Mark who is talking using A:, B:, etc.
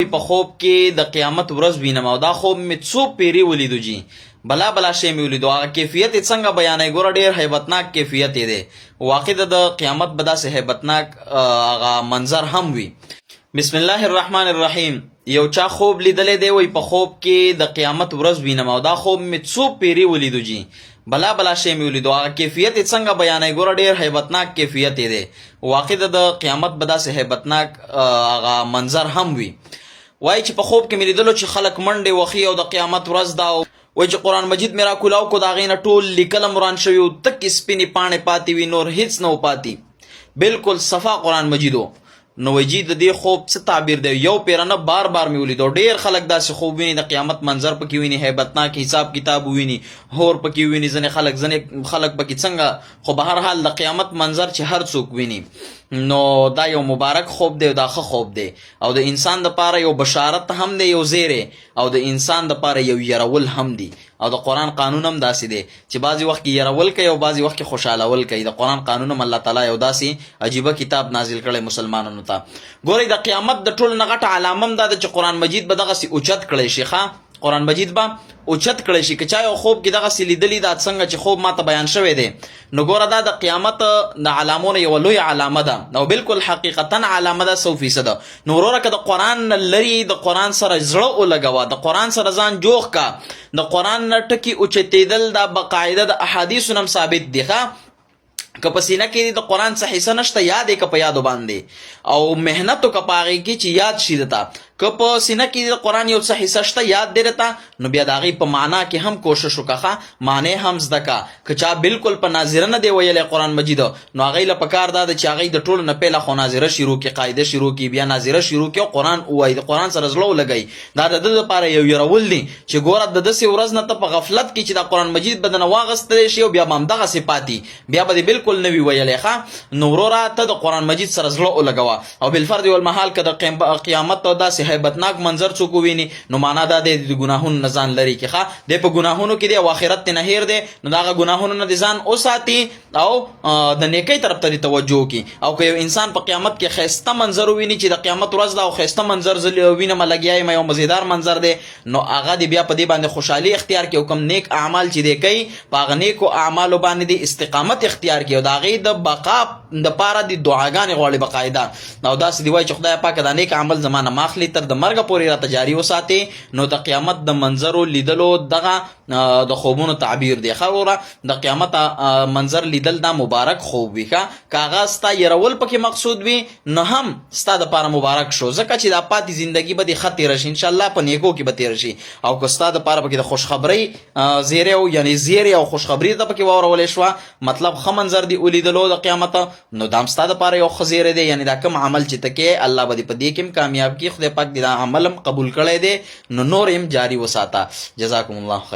A: په خوب کې د قیامت ورځ وینم او دا خوب مې څو پیری ولیدو جی بلا بلا شی مې ولیدو هغه کیفیت څنګه بیانې ګوره ډیر هیبتناک کیفیت دی واقع د قیامت به داسې هیبتناک هغه منظر هم وي. بسم الله الرحمن الرحیم. یو چا خوب لیدلې دی وای په خوب کې د قیامت ورځ وینم او دا خوب مې څو پیری ولیدو جی بلا بلا شی مې ولیدو هغه کیفیت څنګه بیانې ګوره ډیر هیبتناک کیفیت دی واقع د قیامت به داسې هیبتناک هغه منظر هم وي. وای چې په خوب کې مې لیدلو چې خلک منډې وخي او د قیامت ورځ دا وای چې قرآن مجید مې راکولاو کو د هغې نه ټول لیکل مران شوي و تکې سپینې پاڼې پاتې وي نور هیڅ نه و پاتې بالکل صفا قرآن مجید و. نو وجی د دې خوب څه تعبیر دی یو پیرانه بار بار مې ولیدو ډیر خلک داسې خوب ویني د قیامت منظر پکې ویني هیبتناک حساب کتاب ویني هور پکې ویني ځنې خلک پکې څنګه خو به هر حال د قیامت منظر چې هر څوک ویني نو دا یو مبارک خوب دی دا ښه خوب دی او د انسان دپاره یو بشارت هم دی یو زیری او د انسان دپاره یو یرول هم دی او د قرآن قانون هم داسې دی چې بعضې وخت کې یرول کوي او بعضې وخت کې خوشحالول کوي. د قرآن قانون هم الله تعالی یو داسې عجیبه کتاب نازل کړی مسلمانانو ته. ګورئ د قیامت د ټولو نه غټه علامه هم دا ده چې قرآن مجید به دغسې اوچت کړی شي قرآن مجید به اوچت کړی شي که چا یو خوب کې دغسې لیدلي دا څنګه چې خوب ماته بیان شوی دی نو ګوره دا د قیامت د علامو نه یوه لویه علامه ده او بالکل حقیقتا علامه ده 100%. نو وروره که د قرآن نه لرې د قرآن سره زړه ولګوه د قرآن سره ځان جوخ کا د قرآن نه ټکي اوچتېدل دا بقاعده د احادیثو نه هم ثابت دی که په سینه کې د قرآن څه حصه نشته یاد یې که په یادو باندې او محنت وکړه په هغې کې چې یاد شي درته که په سینه کې د قرآن یو څه حصه شته یاد دی درته نو بیا د هغې په معنا کې هم کوشش وکړه معنی هم زده که که چا بالکل په ناظره نه دی ویلی قرآن مجید نو هغې له پکار دا ده چې هغې د ټولو نه پیله خو ناظره شروع کړي قاعده شروع کړي بیا ناظره شروع کړي او قرآن ووایي د قرآن سره زړه ولګوي دا د ده دپاره یو یرول دی چې ګوره د داسې ورځ نه ته په غفلت کې چې دا قرآن مجید به دنه واغستلی شي او بیا به همدغسې پاتې بیا به دې بالکل نه وي ویلی نو وروره ته د قرآن مجید سره زړه ولګوه او بالفرد والمحال که د قیامت داسې هیبتناک منظر څوک وویني نو معنا دا دی د ګناهونو نه ځان لرې کړي دی په ګناهونو کې دی او آخرت نه هیر دی نو د هغه ګناهونو نه دې ځان وساتي او د نیکۍ طرف ته دې توجه وکړي او که یو انسان په قیامت کې ښایسته منظر وویني چې د قیامت ورځ ده او ښایسته منظر زه وینم لګیا یم یو مزیدار منظر دی نو هغه دې بیا په دې باندې خوشحالي اختیار کړي او کوم نیک اعمال چې دی کوي په هغه نیکو اعمالو باندې دې استقامت اختیار کړي او د هغې د بقا دپاره د دعاګانې غواړي بقاعده او داسې دی وایي چې خدای پاکه دا نیک عمل زما نه ماخلي تر د مرګه پورې راته جاري وساتې نو د قیامت د منظرو لیدلو دغه د خوبونو تعبیر دی ښه وروره د قیامت منظر لیدل دا مبارک خوب وي که هغه ستا یرول پکې مقصود وي نو هم ستا دپاره مبارک شو ځکه چې دا پاتې زندګي به دې ښه تېره شي انشاءالله په نیکو کې به تېره شي او که ستا دپاره پکې د خوشخبرۍ زیری او یعنې زیری او خوشخبري ته پکې واورولی شوه مطلب ښه منظر دی ولیدلو د قیامت نو دا هم ستا دپاره یو ښه زیری دی یعنې دا کوم عمل چې ته کې الله به دې په دې کې هم کامیاب کړي خدای پاک دې دا عمل هم قبول کړی دی نو نور هم جاري وساته. جزاکم الله خیر.